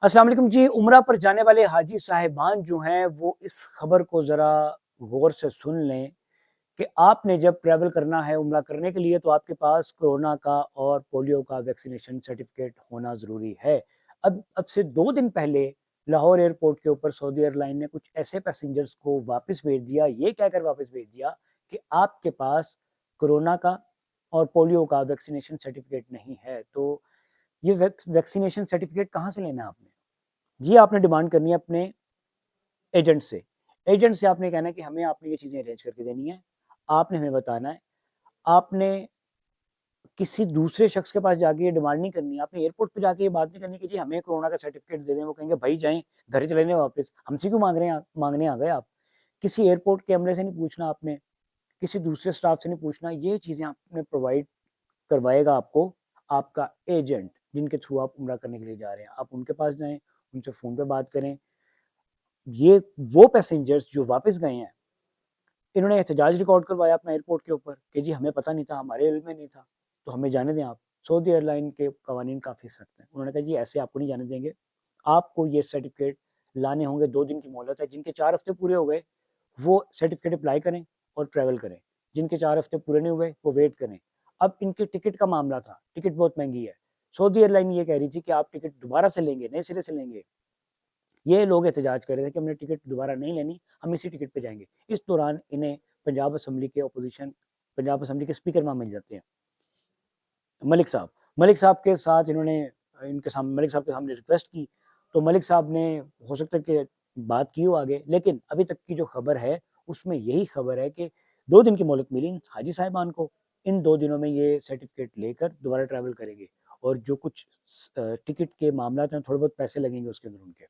अस्सलाम वालेकुम जी। उम्रा पर जाने वाले हाजी साहिबान जो हैं वो इस खबर को ज़रा गौर से सुन लें कि आपने जब ट्रैवल करना है उम्रा करने के लिए तो आपके पास कोरोना का और पोलियो का वैक्सीनेशन सर्टिफिकेट होना ज़रूरी है। अब से 2 दिन पहले लाहौर एयरपोर्ट के ऊपर सऊदी एयरलाइन ने कुछ ऐसे पैसेंजर्स को वापस भेज दिया, ये कहकर वापस भेज दिया कि आपके पास कोरोना का और पोलियो का वैक्सीनेशन सर्टिफिकेट नहीं है। तो ये वैक्सीनेशन सर्टिफिकेट कहाँ से लेना है आपने? ये आपने डिमांड करनी है अपने एजेंट से। एजेंट से आपने कहना है कि हमें आपने ये चीज़ें अरेंज करके देनी है। आपने हमें बताना है। आपने किसी दूसरे शख्स के पास जाके ये डिमांड नहीं करनी है। आपने एयरपोर्ट पे जाके ये बात नहीं करनी कि जी हमें कोरोना का सर्टिफिकेट दे दें। वो कहेंगे भाई जाएँ, घर ही चले जाएँ वापस। हमसे क्यों माँगने आ गए आप? किसी एयरपोर्ट के अमले से नहीं पूछना आपने, किसी दूसरे स्टाफ से नहीं पूछना। ये चीज़ें आपने प्रोवाइड करवाएगा आपको आपका एजेंट, जिनके थ्रू आप उम्रा करने के लिए जा रहे हैं। आप उनके पास जाएँ, उनसे फ़ोन पे बात करें। ये वो पैसेंजर्स जो वापस गए हैं, इन्होंने एहतजाज रिकॉर्ड करवाया अपना एयरपोर्ट के ऊपर कि जी हमें पता नहीं था, हमारे इल्म में नहीं था, तो हमें जाने दें आप। सऊदी एयरलाइन के कवानीन काफ़ी सख्त हैं। उन्होंने कहा जी ऐसे आपको नहीं जाने देंगे, आपको ये सर्टिफिकेट लाने होंगे, 2 दिन की मोहलत है। जिनके 4 हफ्ते पूरे हो गए, वो सर्टिफिकेट अप्लाई करें और ट्रैवल करें। जिनके 4 हफ्ते पूरे नहीं हुए, वो वेट करें। अब इनकी टिकट का मामला था, टिकट बहुत महँगी है। सऊदी एयरलाइन ये कह रही थी कि आप टिकट दोबारा से लेंगे, नए सिरे से लेंगे। ये लोग एहतजाज कर रहे थे कि हमने टिकट दोबारा नहीं लेनी, हम इसी टिकट पे जाएँगे। इस दौरान इन्हें पंजाब असेंबली के स्पीकर वहाँ मिल जाते हैं, मलिक साहब। मलिक साहब के साथ इन्होंने मलिक साहब के सामने रिक्वेस्ट की, तो मलिक साहब ने हो सकता है कि बात की हो आगे, लेकिन अभी तक की जो खबर है, उसमें यही खबर है कि 2 दिन की मोहलत मिली इन हाजी साहिबान को। इन 2 दिनों में ये सर्टिफिकेट लेकर दोबारा ट्रैवल करेंगे और जो कुछ टिकट के मामलात हैं, थोड़े बहुत पैसे लगेंगे उसके अंदर उनके।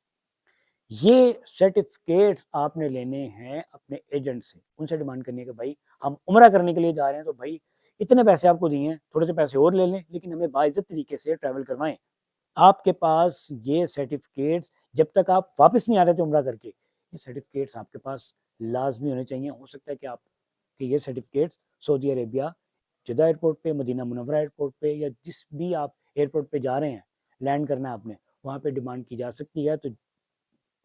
ये सर्टिफिकेट्स आपने लेने हैं अपने एजेंट से, उनसे डिमांड करनी है कि भाई हम उम्रा करने के लिए जा रहे हैं, तो भाई इतने पैसे आपको दिए हैं, थोड़े से पैसे और ले लें, लेकिन हमें बाइज्जत तरीके से ट्रैवल करवाएं। आपके पास ये सर्टिफिकेट्स जब तक आप वापस नहीं आ रहे थे उम्रा करके, ये सर्टिफिकेट्स आपके पास लाजमी होने चाहिए। हो सकता है कि आपके ये certificates Saudi Arabia Jeddah airport पे, मदीना मुनव्वरा एयरपोर्ट पे या जिस भी आप एयरपोर्ट पे जा रहे हैं, लैंड करना है आपने, वहाँ पे डिमांड की जा सकती है। तो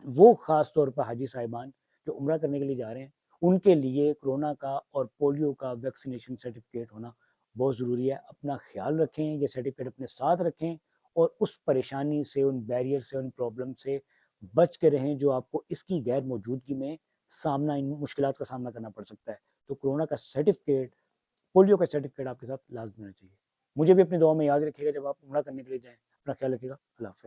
वो ख़ास तौर पर हाजी साहिबान जो उम्रा करने के लिए जा रहे हैं, उनके लिए कोरोना का और पोलियो का वैक्सीनेशन सर्टिफिकेट होना बहुत ज़रूरी है। अपना ख़्याल रखें, ये सर्टिफिकेट अपने साथ रखें और उस परेशानी से, उन बैरियर से, उन प्रॉब्लम से बच के रहें जो आपको इसकी गैर मौजूदगी में इन मुश्किलात का सामना करना पड़ सकता है। तो कोरोना का सर्टिफिकेट, पोलियो का सर्टिफिकेट आपके साथ लाज़मी होना चाहिए। मुझे भी अपनी दुआ में याद रखिएगा जब आप उम्रा करने के लिए जाएँ। अपना ख़्याल रखिएगा। अल्लाह हाफ़िज़।